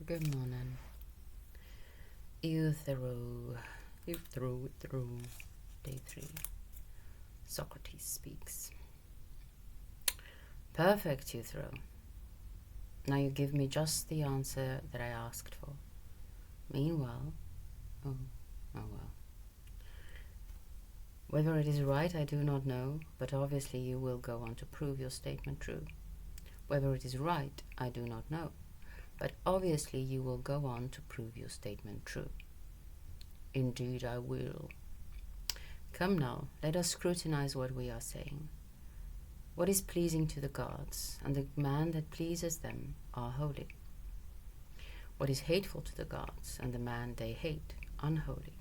Good morning. Euthyphro, day 3. Socrates speaks. Perfect, Euthyphro. Now you give me just the answer that I asked for. Meanwhile, oh well. Whether it is right, I do not know, but obviously you will go on to prove your statement true. Whether it is right, I do not know, but obviously you will go on to prove your statement true. Indeed, I will. Come now, let us scrutinize what we are saying. What is pleasing to the gods, and the man that pleases them, are holy. What is hateful to the gods, and the man they hate, unholy.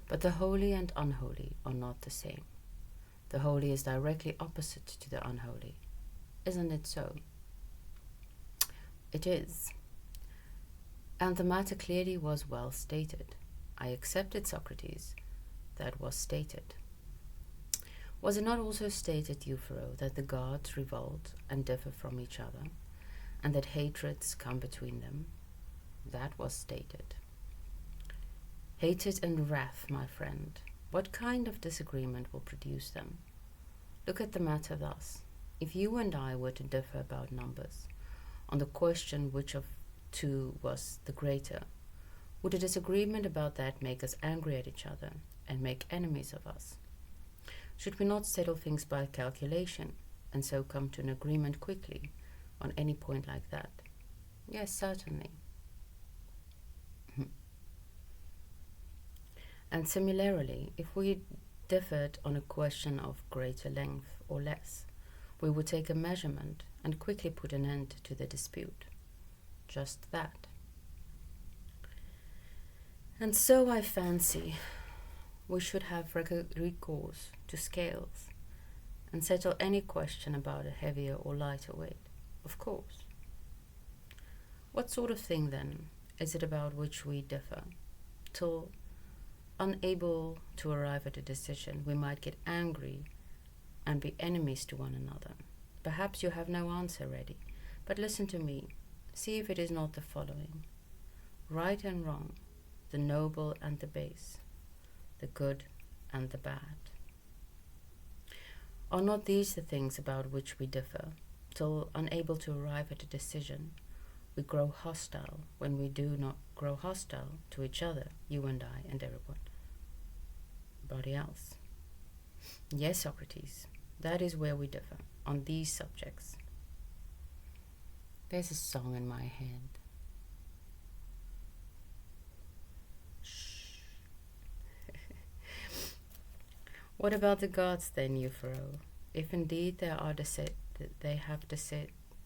But the holy and unholy are not the same. The holy is directly opposite to the unholy. Isn't it so? It is. And the matter clearly was well stated. I accepted, Socrates. That was stated. Was it not also stated, Euthyphro, that the gods revolt and differ from each other, and that hatreds come between them? That was stated. Hatred and wrath, my friend, what kind of disagreement will produce them? Look at the matter thus. If you and I were to differ about numbers, on the question which of two was the greater, would a disagreement about that make us angry at each other and make enemies of us? Should we not settle things by calculation, and so come to an agreement quickly on any point like that? Yes, certainly. And similarly, if we differed on a question of greater length or less, we would take a measurement and quickly put an end to the dispute. Just that. And so I fancy we should have recourse to scales and settle any question about a heavier or lighter weight, of course. What sort of thing, then, is it about which we differ, till, unable to arrive at a decision, we might get angry and be enemies to one another? Perhaps you have no answer ready, but listen to me. See if it is not the following: right and wrong, the noble and the base, the good and the bad. Are not these the things about which we differ, till, unable to arrive at a decision, we grow hostile when we do not grow hostile to each other, you and I and everybody else? Yes, Socrates, that is where we differ, on these subjects. There's a song in my head. Shh. What about the gods then, Euthyphro? If indeed they have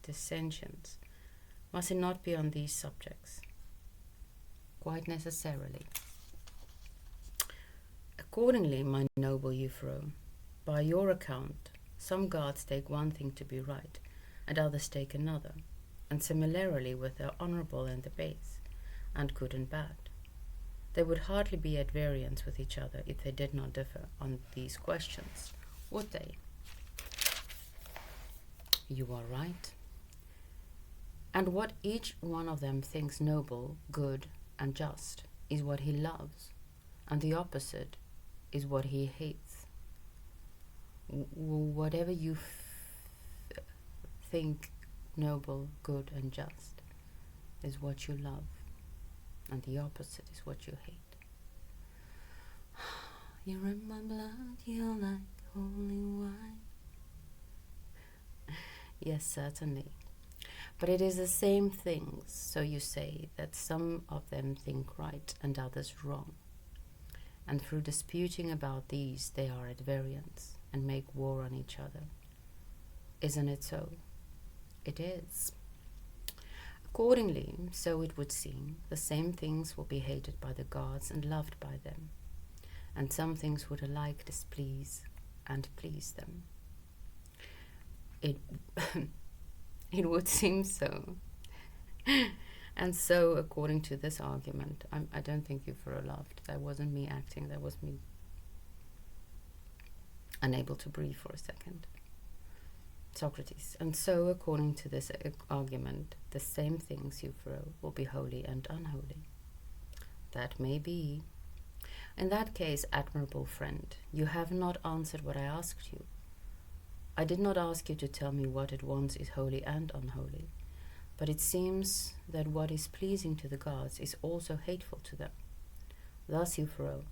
dissensions, must it not be on these subjects? Quite necessarily. Accordingly, my noble Euthyphro, by your account, some gods take one thing to be right, and others take another, and similarly with the honourable and the base, and good and bad. They would hardly be at variance with each other if they did not differ on these questions, would they? You are right. And what each one of them thinks noble, good, and just is what he loves, and the opposite is what he hates. Whatever you think noble, good, and just is what you love, and the opposite is what you hate. You're in my blood, you're like holy wine. Yes, certainly. But it is the same things, so you say, that some of them think right and others wrong. And through disputing about these, they are at variance and make war on each other. Isn't it so? It is. Accordingly, so it would seem, the same things will be hated by the gods and loved by them, and some things would alike displease and please them. It would seem so. And so, according to this argument, I don't think Euthyphro laughed. That wasn't me acting, that was me unable to breathe for a second. Socrates. And so, according to this argument, the same things, Euthyphro, will be holy and unholy. That may be. In that case, admirable friend, you have not answered what I asked you. I did not ask you to tell me what at once is holy and unholy, but it seems that what is pleasing to the gods is also hateful to them. Thus, Euthyphro,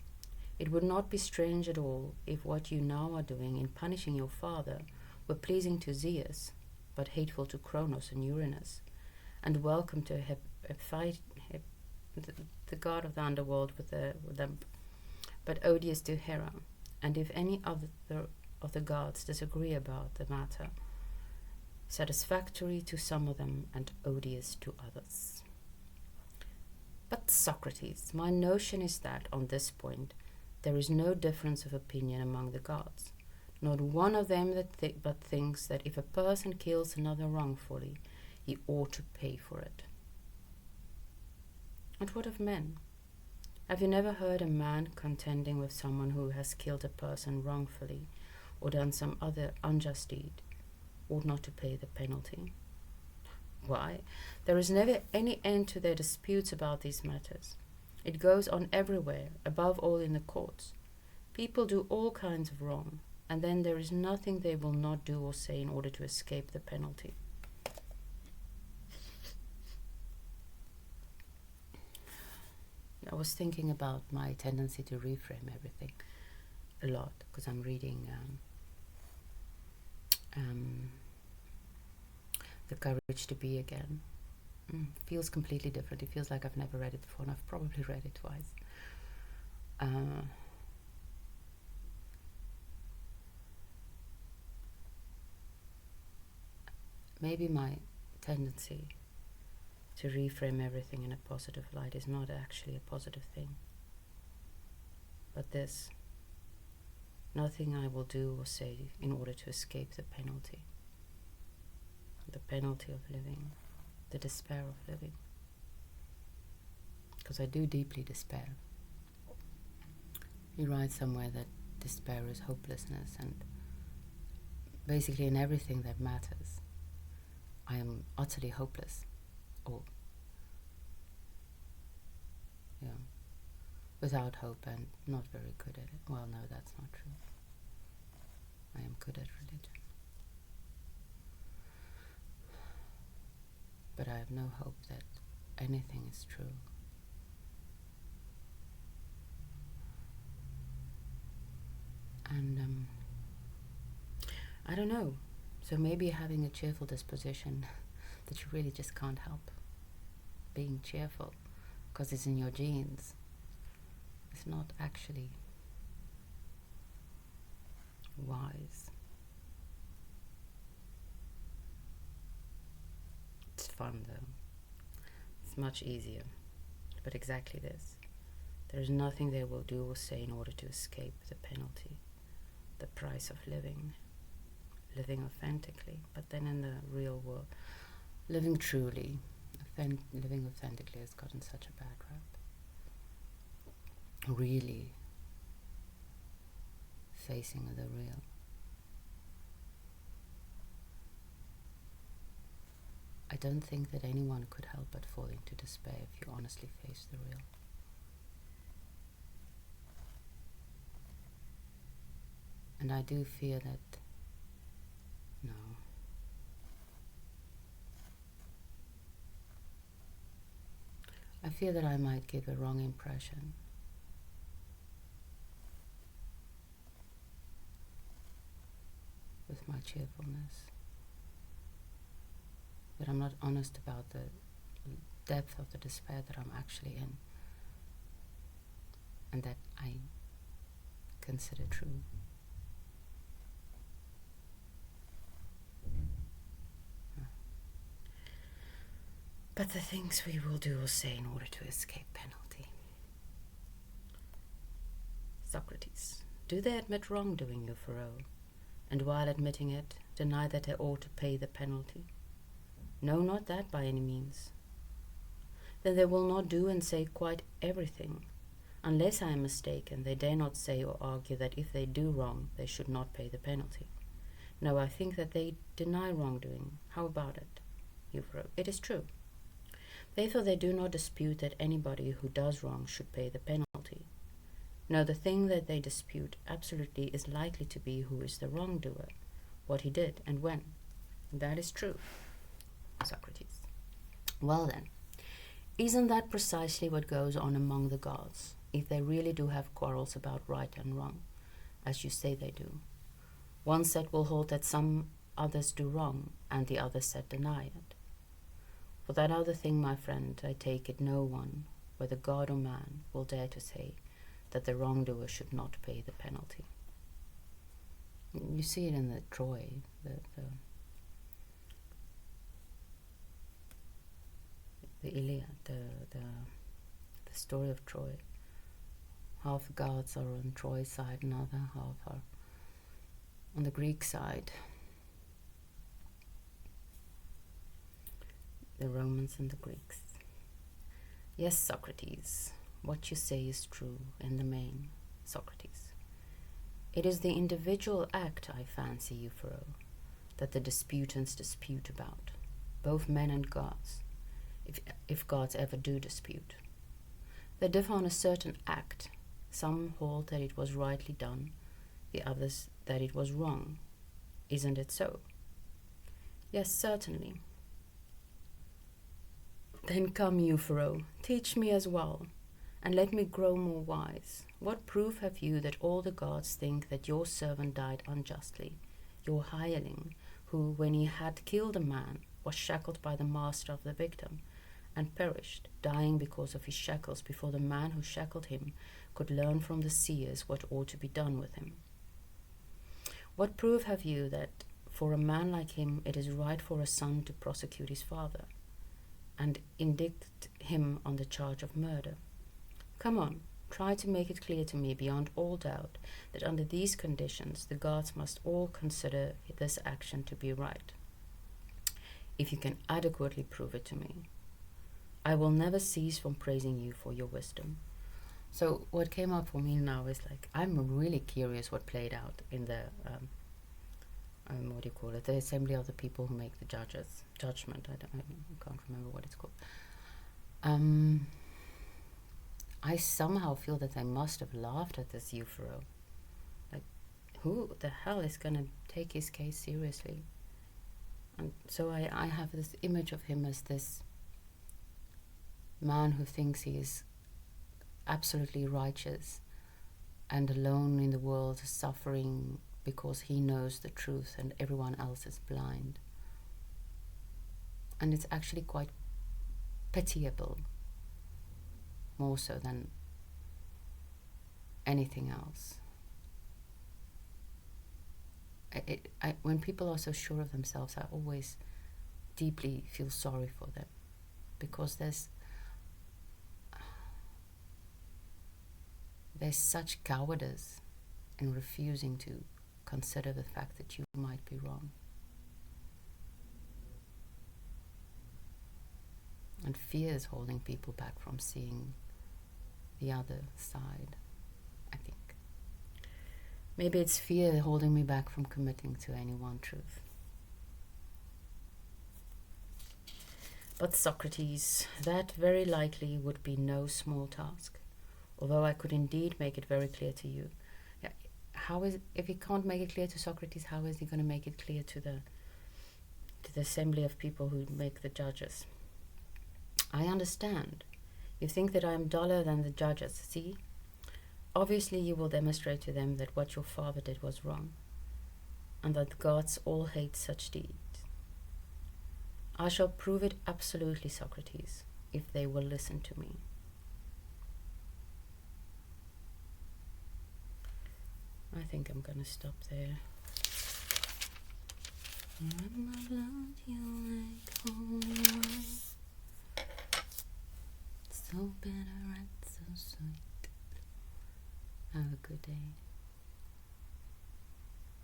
it would not be strange at all if what you now are doing in punishing your father were pleasing to Zeus, but hateful to Cronos and Uranus, and welcome to the god of the underworld with them, but odious to Hera, and if any other of the gods disagree about the matter, satisfactory to some of them and odious to others. But Socrates, my notion is that on this point there is no difference of opinion among the gods. Not one of them but thinks that if a person kills another wrongfully, he ought to pay for it. And what of men? Have you never heard a man contending with someone who has killed a person wrongfully or done some other unjust deed, ought not to pay the penalty? Why, there is never any end to their disputes about these matters. It goes on everywhere, above all in the courts. People do all kinds of wrong, and then there is nothing they will not do or say in order to escape the penalty. I was thinking about my tendency to reframe everything a lot, because I'm reading The Courage to Be again. Feels completely different. It feels like I've never read it before, and I've probably read it twice. Maybe my tendency to reframe everything in a positive light is not actually a positive thing. But this, nothing I will do or say in order to escape the penalty of living, the despair of living. Because I do deeply despair. He writes somewhere that despair is hopelessness, and basically in everything that matters, I am utterly hopeless, or without hope and not very good at it. Well, no, that's not true. I am good at religion. But I have no hope that anything is true. And I don't know. So maybe having a cheerful disposition that you really just can't help being cheerful because it's in your genes. It's not actually wise. It's fun though. It's much easier. But exactly this. There is nothing they will do or say in order to escape the penalty, the price of living authentically. But then in the real world, living truly, living authentically has gotten such a bad rap. Really facing the real. I don't think that anyone could help but fall into despair if you honestly face the real. And I do fear that, no. I fear that I might give a wrong impression. With my cheerfulness. That I'm not honest about the depth of the despair that I'm actually in. And that I consider true. But the things we will do or say in order to escape penalty. Socrates, do they admit wrongdoing, Euthyphro, and while admitting it, deny that they ought to pay the penalty? No, not that by any means. Then they will not do and say quite everything. Unless I am mistaken, they dare not say or argue that if they do wrong, they should not pay the penalty. No, I think that they deny wrongdoing. How about it? Euthyphro. It is true. Therefore they do not dispute that anybody who does wrong should pay the penalty. No, the thing that they dispute absolutely is likely to be who is the wrongdoer, what he did, and when. That is true. Socrates. Well then, isn't that precisely what goes on among the gods, if they really do have quarrels about right and wrong, as you say they do? One set will hold that some others do wrong, and the other set deny it. For that other thing, my friend, I take it no one, whether god or man, will dare to say that the wrongdoer should not pay the penalty. You see it in the Troy, the Iliad, the story of Troy. Half the gods are on Troy's side, another half are on the Greek side. The Romans and the Greeks. Yes, Socrates, what you say is true in the main, Socrates. It is the individual act, I fancy, Euthyphro, that the disputants dispute about, both men and gods, if gods ever do dispute. They differ on a certain act. Some hold that it was rightly done, the others that it was wrong. Isn't it so? Yes, certainly. Then come, Euthyphro, teach me as well, and let me grow more wise. What proof have you that all the gods think that your servant died unjustly, your hireling, who, when he had killed a man, was shackled by the master of the victim, and perished, dying because of his shackles before the man who shackled him could learn from the seers what ought to be done with him? What proof have you that for a man like him it is right for a son to prosecute his father, and indict him on the charge of murder? Come on, try to make it clear to me beyond all doubt that under these conditions the gods must all consider this action to be right. If you can adequately prove it to me, I will never cease from praising you for your wisdom. So what came up for me now is like, I'm really curious what played out in the what do you call it? The assembly of the people who make the judgment. I can't remember what it's called. I somehow feel that they must have laughed at this Euthyphro. Like, who the hell is gonna take his case seriously? And so I have this image of him as this man who thinks he is absolutely righteous and alone in the world, suffering because he knows the truth and everyone else is blind. And it's actually quite pitiable, more so than anything else. When people are so sure of themselves, I always deeply feel sorry for them, because there's such cowardice in refusing to consider the fact that you might be wrong. And fear is holding people back from seeing the other side, I think. Maybe it's fear holding me back from committing to any one truth. But Socrates, that very likely would be no small task, although I could indeed make it very clear to you. If he can't make it clear to Socrates, how is he going to make it clear to the assembly of people who make the judges? I understand. You think that I am duller than the judges, see? Obviously you will demonstrate to them that what your father did was wrong, and that the gods all hate such deeds. I shall prove it absolutely, Socrates, if they will listen to me. I think I'm gonna stop there. So bitter and so sweet. Have a good day.